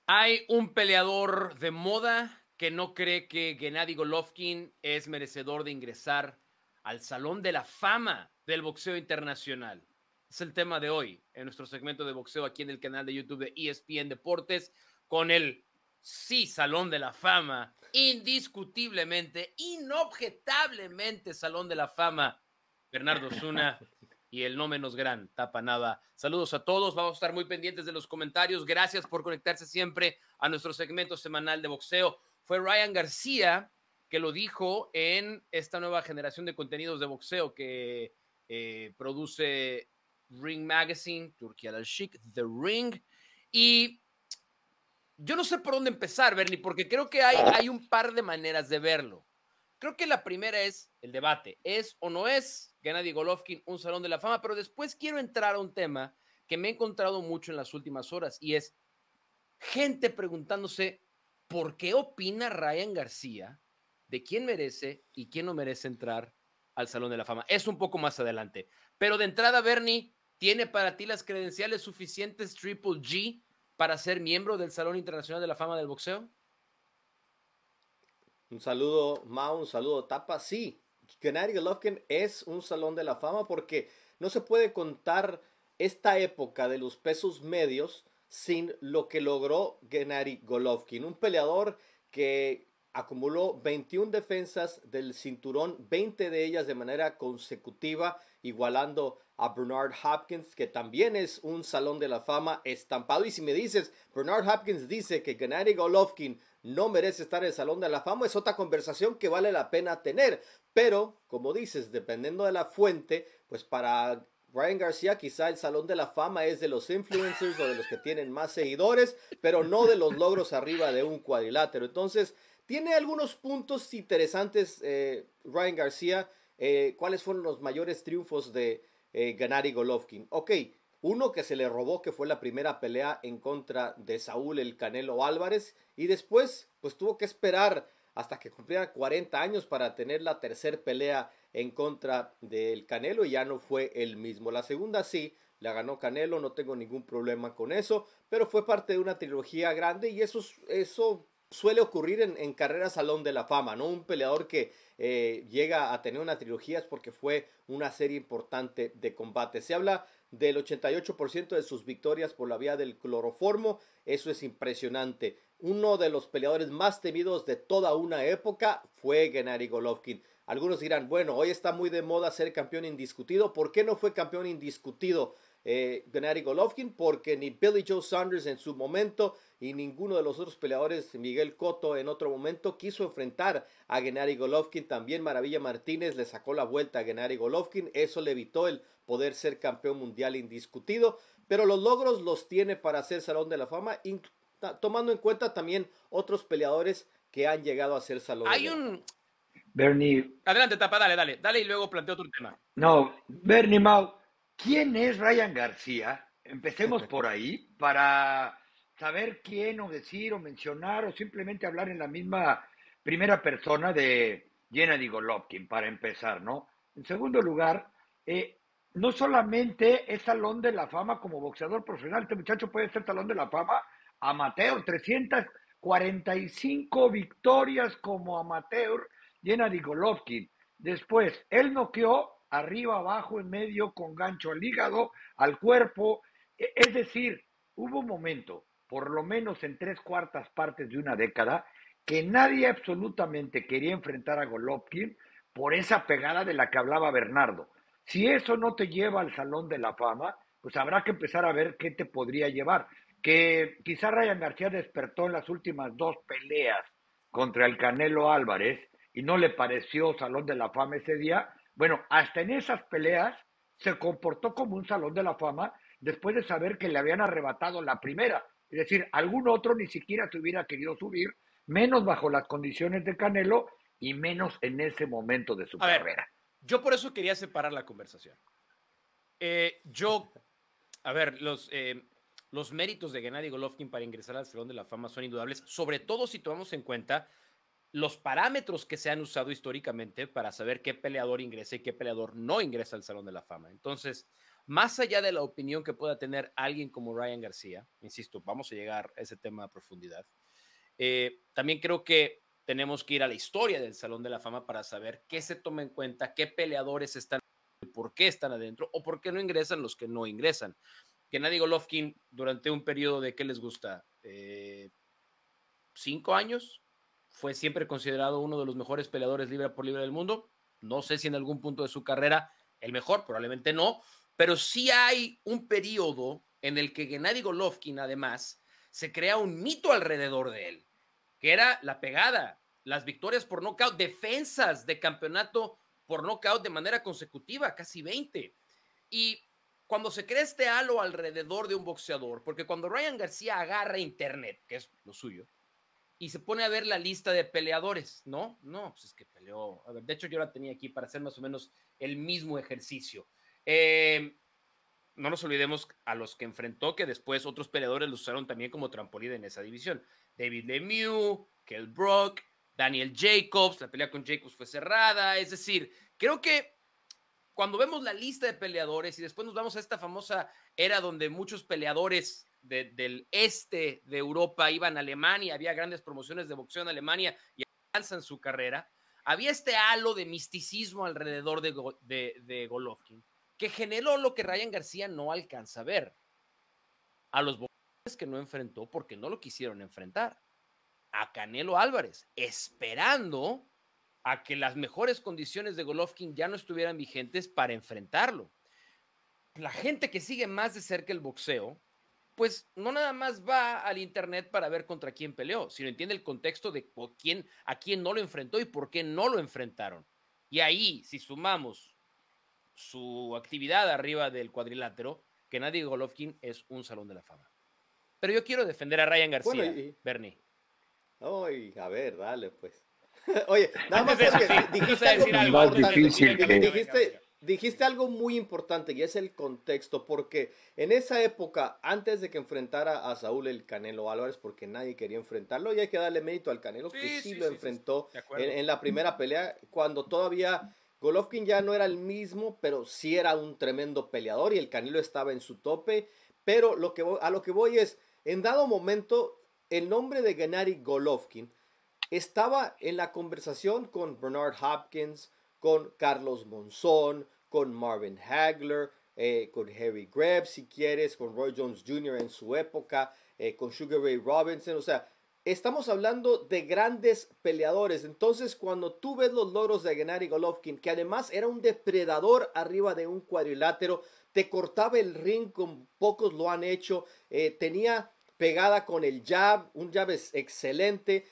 Hay un peleador de moda que no cree que Gennady Golovkin es merecedor de ingresar al Salón de la Fama del boxeo internacional. Es el tema de hoy en nuestro segmento de boxeo aquí en el canal de YouTube de ESPN Deportes con el sí Salón de la Fama, indiscutiblemente, inobjetablemente Salón de la Fama, Bernardo Zuna y el no menos gran Tapa Nava. Saludos a todos, vamos a estar muy pendientes de los comentarios. Gracias por conectarse siempre a nuestro segmento semanal de boxeo. Fue Ryan García que lo dijo en esta nueva generación de contenidos de boxeo que produce Ring Magazine, Turquía al Sheikh, The Ring. Y yo no sé por dónde empezar, Bernie, porque creo que hay un par de maneras de verlo. Creo que la primera es el debate. ¿Es o no es Gennady Golovkin un salón de la fama? Pero después quiero entrar a un tema que me he encontrado mucho en las últimas horas y es gente preguntándose por qué opina Ryan García de quién merece y quién no merece entrar al Salón de la Fama. Es un poco más adelante. Pero de entrada, Bernie, ¿tiene para ti las credenciales suficientes Triple G para ser miembro del Salón Internacional de la Fama del Boxeo? Un saludo, Mao, un saludo, Tapa. Sí, Gennady Golovkin es un salón de la fama porque no se puede contar esta época de los pesos medios sin lo que logró Gennady Golovkin. Un peleador que acumuló 21 defensas del cinturón, 20 de ellas de manera consecutiva, igualando a Bernard Hopkins, que también es un salón de la fama estampado. Y si me dices, Bernard Hopkins dice que Gennady Golovkin no merece estar en el Salón de la Fama, es otra conversación que vale la pena tener. Pero, como dices, dependiendo de la fuente, pues para Ryan García quizá el Salón de la Fama es de los influencers o de los que tienen más seguidores, pero no de los logros arriba de un cuadrilátero. Entonces, tiene algunos puntos interesantes Ryan García. ¿Cuáles fueron los mayores triunfos de Gennady Golovkin? Ok, uno que se le robó, que fue la primera pelea en contra de Saúl el Canelo Álvarez. Y después, pues tuvo que esperar hasta que cumpliera 40 años para tener la tercera pelea en contra del Canelo y ya no fue el mismo. La segunda sí, la ganó Canelo, no tengo ningún problema con eso, pero fue parte de una trilogía grande y eso suele ocurrir en carreras Salón de la Fama, ¿no? Un peleador que llega a tener una trilogía es porque fue una serie importante de combate. Se habla del 88% de sus victorias por la vía del cloroformo, eso es impresionante. Uno de los peleadores más temidos de toda una época fue Gennady Golovkin. Algunos dirán, bueno, hoy está muy de moda ser campeón indiscutido. ¿Por qué no fue campeón indiscutido Gennady Golovkin? Porque ni Billy Joe Saunders en su momento y ninguno de los otros peleadores, Miguel Cotto en otro momento, quiso enfrentar a Gennady Golovkin. También Maravilla Martínez le sacó la vuelta a Gennady Golovkin. Eso le evitó el poder ser campeón mundial indiscutido. Pero los logros los tiene para ser Salón de la Fama, tomando en cuenta también otros peleadores que han llegado a ser salones Hay de la fama. un... Bernie, Adelante, Tapa, dale y luego planteo otro tema. no, Bernie Mau, ¿quién es Ryan García? Empecemos por ahí para saber quién o decir o mencionar o simplemente hablar en la misma primera persona de Gennady Golovkin para empezar, ¿no? En segundo lugar, no solamente es Salón de la Fama como boxeador profesional, este muchacho puede ser Salón de la Fama amateur, 345 victorias como amateur, Gennady Golovkin. Después, él noqueó arriba, abajo, en medio, con gancho al hígado, al cuerpo. Es decir, hubo un momento, por lo menos en 3/4 partes de una década, que nadie absolutamente quería enfrentar a Golovkin por esa pegada de la que hablaba Bernardo. Si eso no te lleva al Salón de la Fama, pues habrá que empezar a ver qué te podría llevar. Que quizá Ryan García despertó en las últimas dos peleas contra el Canelo Álvarez y no le pareció Salón de la Fama ese día. Bueno, hasta en esas peleas se comportó como un Salón de la Fama después de saber que le habían arrebatado la primera. Es decir, algún otro ni siquiera se hubiera querido subir, menos bajo las condiciones de Canelo y menos en ese momento de su A ver, carrera. yo por eso quería separar la conversación. Yo, a ver, los méritos de Gennady Golovkin para ingresar al Salón de la Fama son indudables, sobre todo si tomamos en cuenta los parámetros que se han usado históricamente para saber qué peleador ingresa y qué peleador no ingresa al Salón de la Fama. Entonces, más allá de la opinión que pueda tener alguien como Ryan García, insisto, vamos a llegar a ese tema a profundidad, también creo que tenemos que ir a la historia del Salón de la Fama para saber qué se toma en cuenta, qué peleadores están, por qué están adentro o por qué no ingresan los que no ingresan. Gennady Golovkin durante un periodo de, ¿qué les gusta? 5 años, fue siempre considerado uno de los mejores peleadores libra por libra del mundo. No sé si en algún punto de su carrera el mejor, probablemente no, pero sí hay un periodo en el que Gennady Golovkin, además, se crea un mito alrededor de él, que era la pegada, las victorias por nocaut, defensas de campeonato por nocaut de manera consecutiva, casi 20. Y cuando se crea este halo alrededor de un boxeador, porque cuando Ryan García agarra internet, que es lo suyo, y se pone a ver la lista de peleadores, ¿no? No, pues es que peleó. A ver, de hecho, yo la tenía aquí para hacer más o menos el mismo ejercicio. No nos olvidemos a los que enfrentó, que después otros peleadores los usaron también como trampolín en esa división. David Lemieux, Kell Brook, Daniel Jacobs, la pelea con Jacobs fue cerrada. Es decir, creo que cuando vemos la lista de peleadores y después nos vamos a esta famosa era donde muchos peleadores del este de Europa iban a Alemania, había grandes promociones de boxeo en Alemania y avanzan su carrera, había este halo de misticismo alrededor de Golovkin que generó lo que Ryan García no alcanza a ver. A los boxeadores que no enfrentó porque no lo quisieron enfrentar. A Canelo Álvarez, esperando a que las mejores condiciones de Golovkin ya no estuvieran vigentes para enfrentarlo. La gente que sigue más de cerca el boxeo, pues no nada más va al internet para ver contra quién peleó, sino entiende el contexto de a quién no lo enfrentó y por qué no lo enfrentaron. Y ahí, si sumamos su actividad arriba del cuadrilátero, Gennady Golovkin es un salón de la fama. Pero yo quiero defender a Ryan García, Bueno, Bernie. Ay, a ver, dale pues. Oye, nada más Antes de porque eso, sí, dijiste a algo decir muy algo. Más importante. difícil que... Dijiste algo muy importante y es el contexto, porque en esa época, antes de que enfrentara a Saúl el Canelo Álvarez, porque nadie quería enfrentarlo, y hay que darle mérito al Canelo, que sí lo enfrentó de acuerdo. en la primera pelea, cuando todavía Golovkin ya no era el mismo, pero sí era un tremendo peleador y el Canelo estaba en su tope. Pero a lo que voy es, en dado momento, el nombre de Gennady Golovkin estaba en la conversación con Bernard Hopkins, con Carlos Monzón, con Marvin Hagler, con Harry Greb, si quieres, con Roy Jones Jr. en su época, con Sugar Ray Robinson. O sea, estamos hablando de grandes peleadores. Entonces, cuando tú ves los logros de Gennady Golovkin, que además era un depredador arriba de un cuadrilátero, te cortaba el ring como pocos lo han hecho, tenía pegada con el jab, un jab excelente,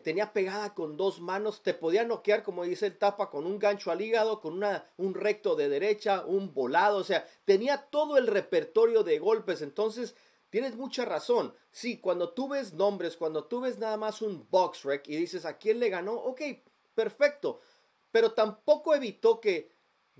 tenía pegada con dos manos, te podía noquear, como dice el Tapa, con un gancho al hígado, con un recto de derecha, un volado, o sea, tenía todo el repertorio de golpes. Entonces, tienes mucha razón. Sí, cuando tú ves nombres, cuando tú ves nada más un box rec y dices a quién le ganó, ok, perfecto, pero tampoco evitó que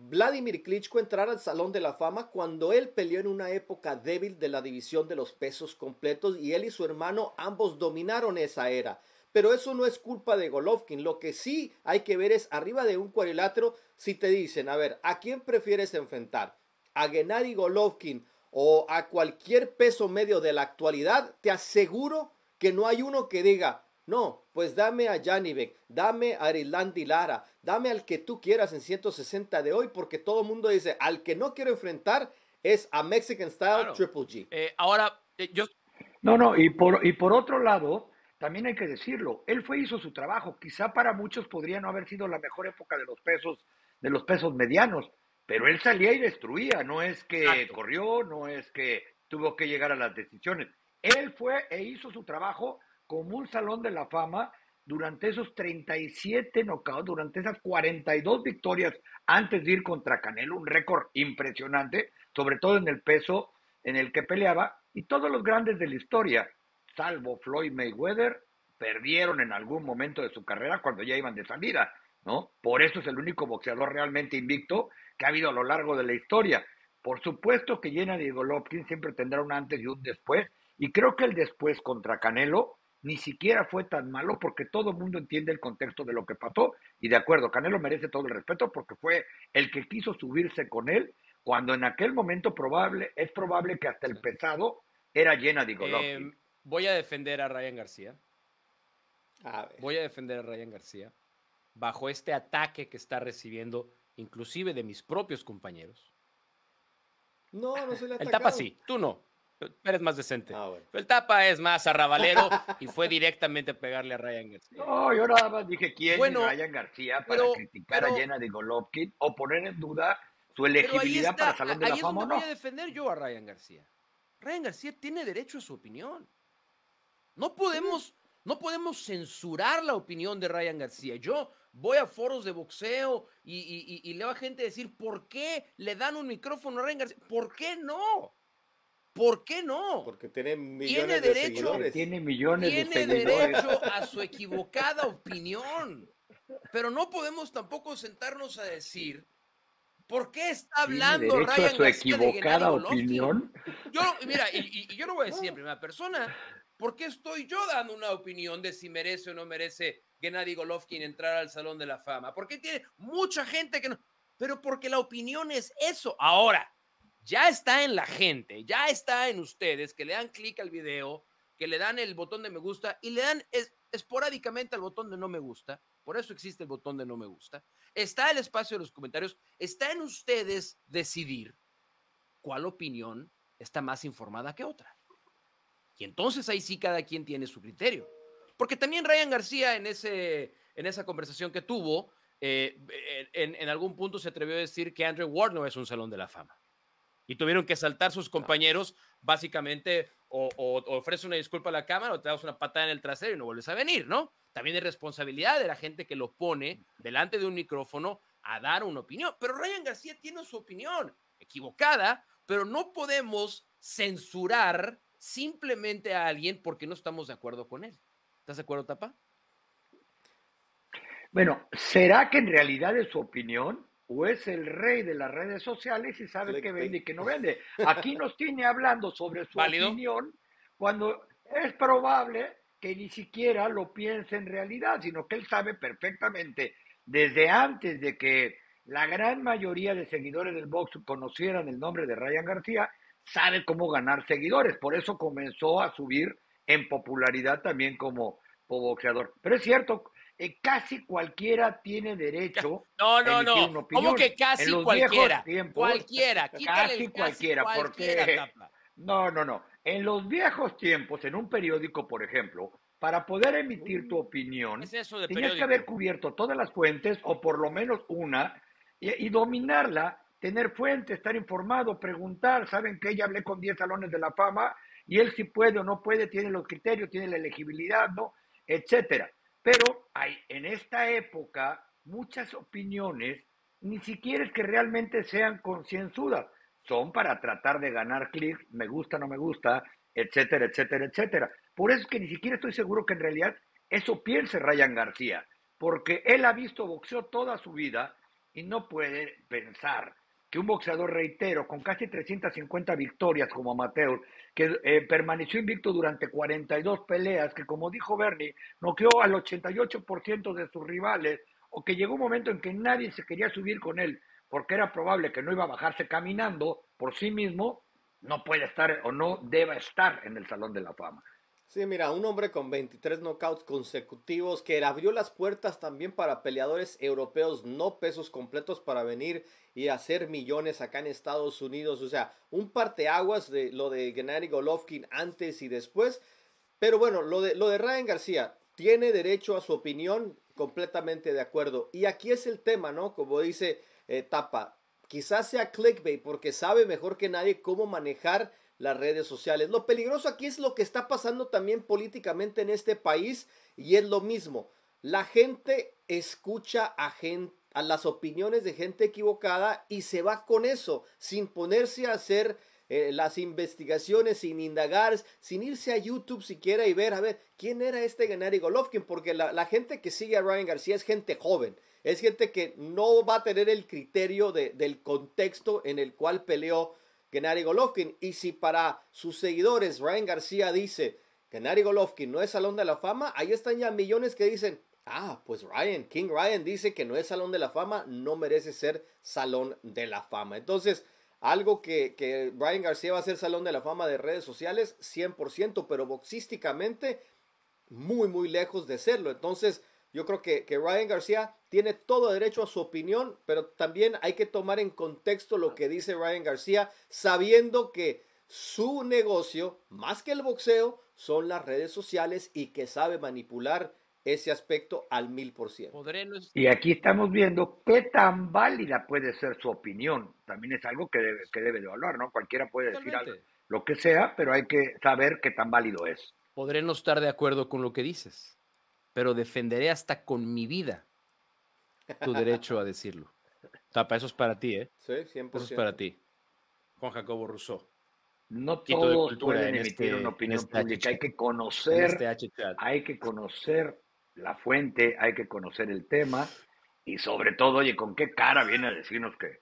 Vladimir Klitschko entrara al Salón de la Fama cuando él peleó en una época débil de la división de los pesos completos y él y su hermano ambos dominaron esa era. Pero eso no es culpa de Golovkin. Lo que sí hay que ver es arriba de un cuadrilátero, si te dicen, a ver, ¿a quién prefieres enfrentar? ¿A Gennady Golovkin o a cualquier peso medio de la actualidad? Te aseguro que no hay uno que diga, no, pues dame a Janibek, dame a Arilandi Lara, dame al que tú quieras en 160 de hoy, porque todo el mundo dice, al que no quiero enfrentar es a Mexican Style Claro. Triple G. Ahora, yo... No, y por otro lado, también hay que decirlo, él hizo su trabajo. Quizá para muchos podría no haber sido la mejor época de los pesos medianos, pero él salía y destruía, no es que Exacto. corrió, no es que tuvo que llegar a las decisiones. Él fue e hizo su trabajo como un salón de la fama durante esos 37 knockouts, durante esas 42 victorias antes de ir contra Canelo, un récord impresionante, sobre todo en el peso en el que peleaba, y todos los grandes de la historia, salvo Floyd Mayweather, perdieron en algún momento de su carrera cuando ya iban de salida, ¿no? Por eso es el único boxeador realmente invicto que ha habido a lo largo de la historia. Por supuesto que Gennady Golovkin siempre tendrá un antes y un después, y creo que el después contra Canelo ni siquiera fue tan malo porque todo el mundo entiende el contexto de lo que pasó, y de acuerdo, Canelo merece todo el respeto porque fue el que quiso subirse con él cuando en aquel momento es probable que hasta el pesado era Gennady Golovkin. Voy a defender a Ryan García. A ver. Voy a defender a Ryan García bajo este ataque que está recibiendo, inclusive de mis propios compañeros. No soy el atacado. El Tapa sí, tú no. Eres más decente. Bueno. Pero el Tapa es más arrabalero y fue directamente a pegarle a Ryan García. No, yo nada más dije quién Bueno, es Ryan García para criticar a Gennady Golovkin o poner en duda su elegibilidad para Salón de la Fama o no. Voy a defender yo a Ryan García. Ryan García tiene derecho a su opinión. No podemos censurar la opinión de Ryan García. Yo voy a foros de boxeo y leo a gente decir, ¿por qué le dan un micrófono a Ryan García? ¿Por qué no? ¿Por qué no? Porque tiene millones de seguidores. Tiene millones de seguidores. Tiene derecho a su equivocada opinión. Pero no podemos tampoco sentarnos a decir, ¿por qué está hablando ¿Tiene derecho Ryan a su García equivocada opinión? Mira, y yo lo voy a decir en primera persona. ¿Por qué estoy yo dando una opinión de si merece o no merece Gennady Golovkin entrar al Salón de la Fama? Porque tiene mucha gente que no. Pero porque la opinión es eso. Ahora, ya está en la gente, ya está en ustedes que le dan clic al video, que le dan el botón de me gusta y le dan esporádicamente al botón de no me gusta. Por eso existe el botón de no me gusta. Está el espacio de los comentarios. Está en ustedes decidir cuál opinión está más informada que otra. Y entonces ahí sí cada quien tiene su criterio. Porque también Ryan García en esa conversación que tuvo, en algún punto se atrevió a decir que Andre Ward no es un Salón de la Fama. Y tuvieron que saltar sus compañeros, básicamente, o ofreces una disculpa a la cámara o te das una patada en el trasero y no vuelves a venir, ¿no? También es responsabilidad de la gente que lo pone delante de un micrófono a dar una opinión. Pero Ryan García tiene su opinión equivocada, pero no podemos censurar simplemente a alguien porque no estamos de acuerdo con él. ¿Estás de acuerdo, Tapa? Bueno, ¿será que en realidad es su opinión? ¿O es el rey de las redes sociales y sabe qué vende y qué no vende? Aquí nos tiene hablando sobre su opinión cuando es probable que ni siquiera lo piense en realidad, sino que él sabe perfectamente, desde antes de que la gran mayoría de seguidores del box conocieran el nombre de Ryan García, sabe cómo ganar seguidores. Por eso comenzó a subir en popularidad también como boxeador. Pero es cierto, casi cualquiera tiene derecho a emitir una opinión. ¿Cómo que casi cualquiera? Cualquiera, casi cualquiera, porque no. En los viejos tiempos, en un periódico, por ejemplo, para poder emitir tu opinión, tenías que haber cubierto todas las fuentes, o por lo menos una, y dominarla, tener fuentes, estar informado, preguntar. Saben que ya hablé con 10 salones de la fama, y él si puede o no puede, tiene los criterios, tiene la elegibilidad, ¿no? Etcétera. Pero hay en esta época muchas opiniones, ni siquiera es que realmente sean concienzudas, son para tratar de ganar clics, me gusta, no me gusta, etcétera, etcétera, etcétera. Por eso es que ni siquiera estoy seguro que en realidad eso piense Ryan García, porque él ha visto boxeo toda su vida y no puede pensar que un boxeador, reitero, con casi 350 victorias como amateur, que permaneció invicto durante 42 peleas, que como dijo Bernie, noqueó al 88% de sus rivales, o que llegó un momento en que nadie se quería subir con él, porque era probable que no iba a bajarse caminando por sí mismo, no puede estar o no deba estar en el Salón de la Fama. Sí, mira, un hombre con 23 knockouts consecutivos que abrió las puertas también para peleadores europeos no pesos completos para venir y hacer millones acá en Estados Unidos. O sea, un parteaguas de lo de Gennady Golovkin antes y después. Pero bueno, lo de Ryan García, tiene derecho a su opinión, completamente de acuerdo. Y aquí es el tema, ¿no? Como dice Tapa, quizás sea clickbait porque sabe mejor que nadie cómo manejar las redes sociales. Lo peligroso aquí es lo que está pasando también políticamente en este país, y es lo mismo. La gente escucha a las opiniones de gente equivocada y se va con eso, sin ponerse a hacer las investigaciones, sin indagar, sin irse a YouTube siquiera y ver, a ver, ¿quién era este Gennady Golovkin? Porque la gente que sigue a Ryan García es gente joven, es gente que no va a tener el criterio del contexto en el cual peleó Gennady Golovkin. Y si para sus seguidores Ryan García dice Gennady Golovkin no es Salón de la Fama, ahí están ya millones que dicen, pues King Ryan dice que no es Salón de la Fama, no merece ser Salón de la Fama. Entonces Algo que Ryan García va a ser Salón de la Fama de redes sociales, 100%, pero boxísticamente muy, muy lejos de serlo. Entonces, yo creo que Ryan García tiene todo derecho a su opinión, pero también hay que tomar en contexto lo que dice Ryan García, sabiendo que su negocio, más que el boxeo, son las redes sociales y que sabe manipular ese aspecto al 1000%. Y aquí estamos viendo qué tan válida puede ser su opinión. También es algo que debe de evaluar, ¿no? Cualquiera puede decir algo, lo que sea, pero hay que saber qué tan válido es. Podré no estar de acuerdo con lo que dices, pero defenderé hasta con mi vida tu derecho a decirlo. Tapa, eso es para ti, ¿eh? Sí, 100%. Eso es para ti. Juan Jacobo Rousseau. No todos pueden emitir una opinión pública. Hay que conocer la fuente, hay que conocer el tema y sobre todo, oye, ¿con qué cara viene a decirnos que?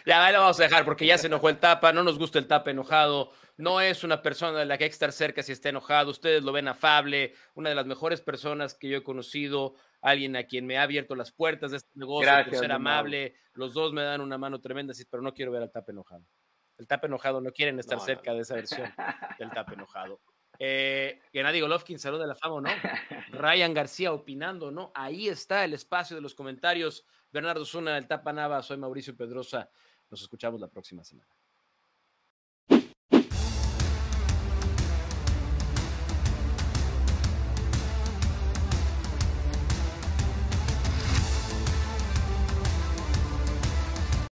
Ya, ahí lo vamos a dejar porque ya se enojó el Tapa, no nos gusta el Tapa enojado, no es una persona de la que hay que estar cerca si está enojado, ustedes lo ven afable, una de las mejores personas que yo he conocido, alguien a quien me ha abierto las puertas de este negocio. Gracias, por ser amable, los dos me dan una mano tremenda, pero no quiero ver al Tapa enojado. El Tapa enojado no quieren estar cerca de esa versión del Tapa enojado. Gennady Golovkin, Salón de la Fama, ¿no? Ryan García opinando, ¿no? Ahí está el espacio de los comentarios. Bernardo Zuna, el Tapa Nava, soy Mauricio Pedrosa. Nos escuchamos la próxima semana.